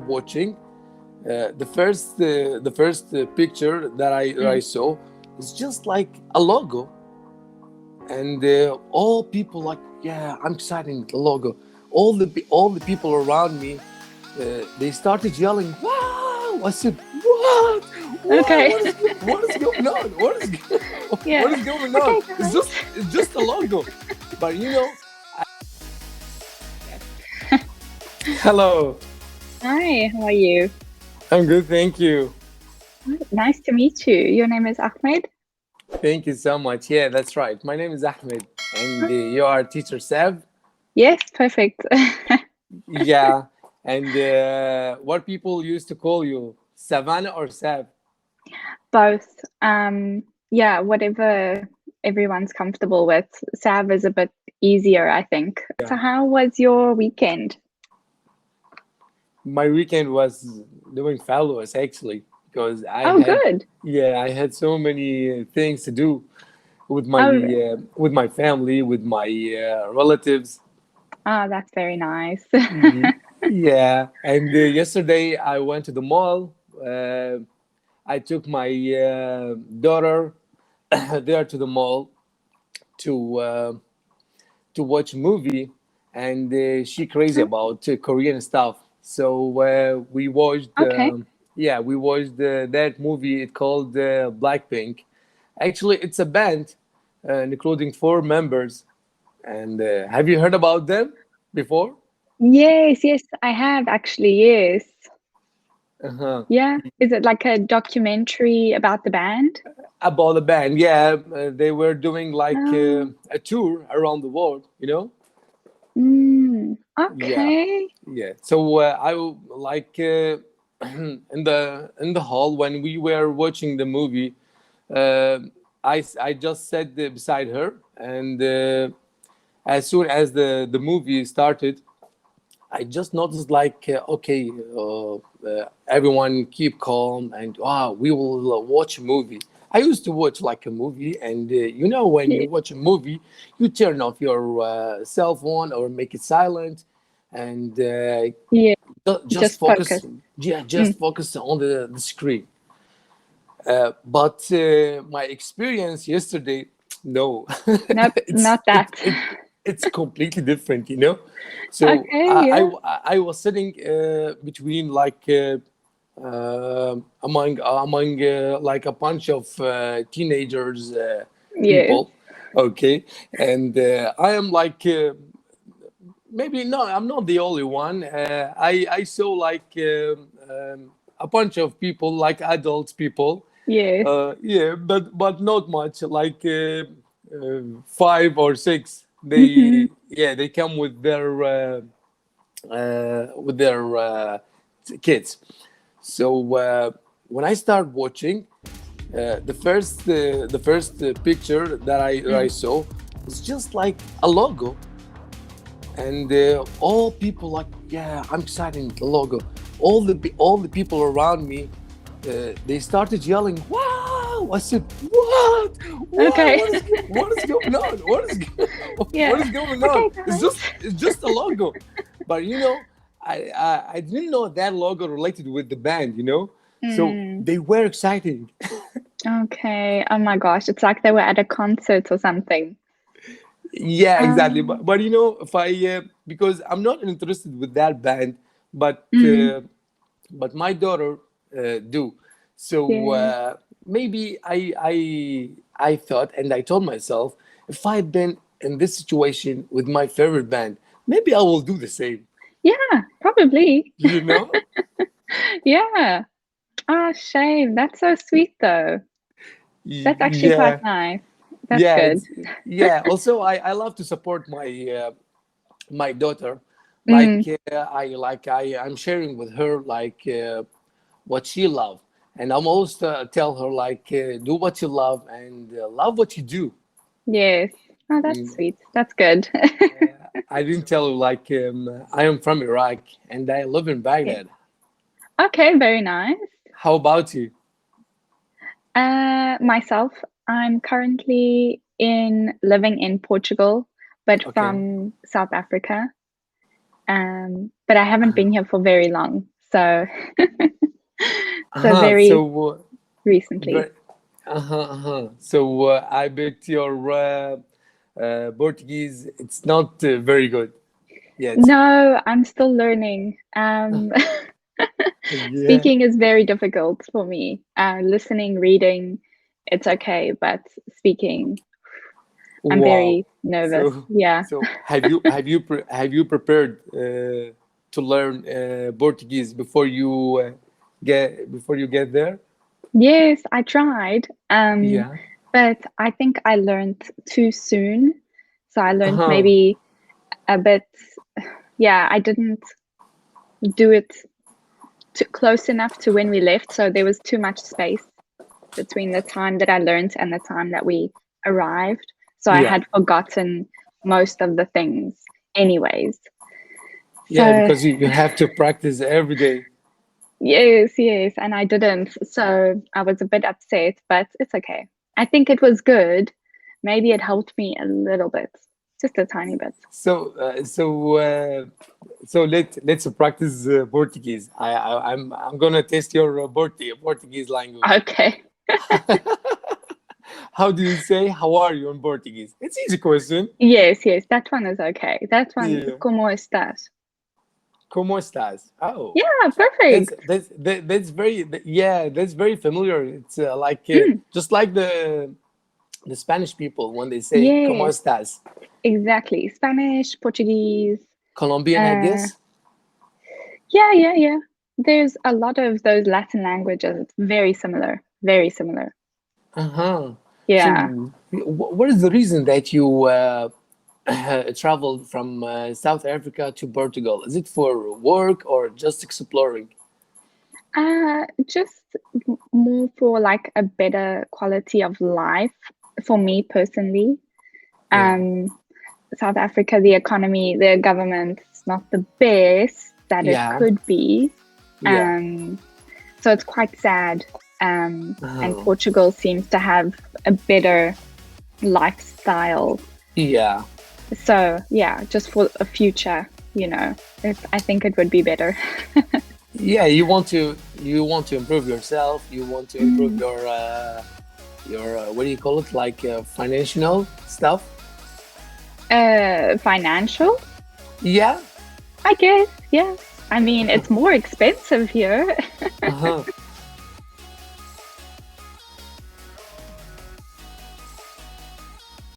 watching, the first picture that I saw is just like a logo, and all people like, yeah, I'm excited the logo. All the people around me, they started yelling, "Wow!" I said, "What? What? Okay. What is going on? Yeah. What is going on? Okay, guys. It's just a logo." But hello. Hi, how are you? I'm good, thank you. Nice to meet you. Your name is Ahmed? Thank you so much. Yeah, that's right. My name is Ahmed, and you are teacher Seb. Yes, perfect. Yeah, and what people used to call you, Savannah or Seb? Both. Yeah, whatever everyone's comfortable with. Sav is a bit easier, I think. So how was your weekend? My weekend was doing fabulous actually, because Oh, good. I had so many things to do Oh, with my family, with my relatives. that's very nice. Yeah, and yesterday I went to the mall. Uh, I took my daughter there to the mall to uh, to watch a movie, and she crazy about Korean stuff. So we watched, Okay. that movie. It called Blackpink. Actually, it's a band, including four members. And have you heard about them before? Yes, I have actually, yes. Uh-huh. Yeah. Is it like a documentary about the band? About the band, yeah, they were doing like Oh, a tour around the world. Yeah, okay. yeah. So like in the hall when we were watching the movie. Uh, I just sat there beside her, and as soon as the movie started, I just noticed like, okay, everyone keep calm, and we will watch a movie. I used to watch like a movie, and when you Yeah, watch a movie, you turn off your cell phone or make it silent, and yeah, just just focus. focus. Yeah, Mm, just focus on the screen. But my experience yesterday, no, nope, it's not that. it's completely different. So Okay, yeah. I was sitting between like among like a bunch of teenagers, Yes. people, okay, and I am like, maybe no, I'm not the only one. I saw like a bunch of people, like adult people. Yes. Yeah, but not much. Like five or six. Mm-hmm. They come with their kids. So when I start watching, the first picture that I saw is just like a logo, and all people like, yeah, I'm excited the logo. All the people around me, they started yelling, "Wow!" I said, "What? What? Okay. What is going on? What Yeah. is going Okay, on? It's guys. just a logo." But I didn't know that logo related with the band. So Mm, they were excited. okay. Oh my gosh. It's like they were at a concert or something. Yeah, exactly. But, Um, but if I because I'm not interested with that band, but mm, uh, but my daughter do. So yeah. maybe I thought, and I told myself, if I'd been in this situation with my favorite band, maybe I will do the same. Yeah, probably. You know? Yeah. Oh, shame. That's so sweet though. That's actually quite Yeah, nice. That's yeah, good. yeah. Also, I love to support my daughter. Mm, I'm sharing with her like what she love, and I'm always tell her like, do what you love, and love what you do. yes. Oh, that's Mm, sweet. That's good. I didn't tell her like, I am from Iraq and I live in Yeah. Baghdad. Okay, very nice. How about you? Myself, I'm currently living in Portugal, but Okay. from South Africa. But I haven't been here for very long. So, so very So, recently. but, so I bet your Portuguese, it's not very good yet. No, I'm still learning. Yeah. Speaking is very difficult for me. Listening, reading, it's okay, but speaking, I'm Wow. very nervous. So, Yeah. so have you prepared to learn Portuguese before you get there? Yes, I tried. Yeah. But I think I learned too soon. So I learned Uh-huh. maybe a bit, yeah, I didn't do it close enough to when we left. So there was too much space between the time that I learned and the time that we arrived. So I Yeah. had forgotten most of the things anyways. Yeah, So because you have to practice every day. yes, and I didn't. So I was a bit upset, but it's okay. I think it was good. Maybe it helped me a little bit, just a tiny bit. So let's practice Portuguese. I'm gonna test your Portuguese language. Okay. How do you say how are you in Portuguese? It's easy question. Yes, that one is okay. That one, Yeah. ¿Cómo estás? ¿Cómo estás? Oh, Yeah, perfect. that's very that's very familiar. It's just like the Spanish people when they say ¿Cómo Yes, estás? exactly. Spanish, Portuguese. Colombian, I guess. Yeah. There's a lot of those Latin languages. It's very similar. Very similar. Uh-huh. Yeah. So, what is the reason that you traveled from South Africa to Portugal? Is it for work or just exploring? Just more for like a better quality of life for me personally. Yeah. South Africa, the economy, the government is not the best that it Yeah. could be. Yeah. So it's quite sad. And Uh-huh. Portugal seems to have a better lifestyle. Yeah. So yeah, just for a future, I think it would be better. Yeah, you want to improve yourself. You want to improve your what do you call it? Like financial stuff. Financial, Yeah. I guess. Yeah. I mean, it's more expensive here. Uh-huh.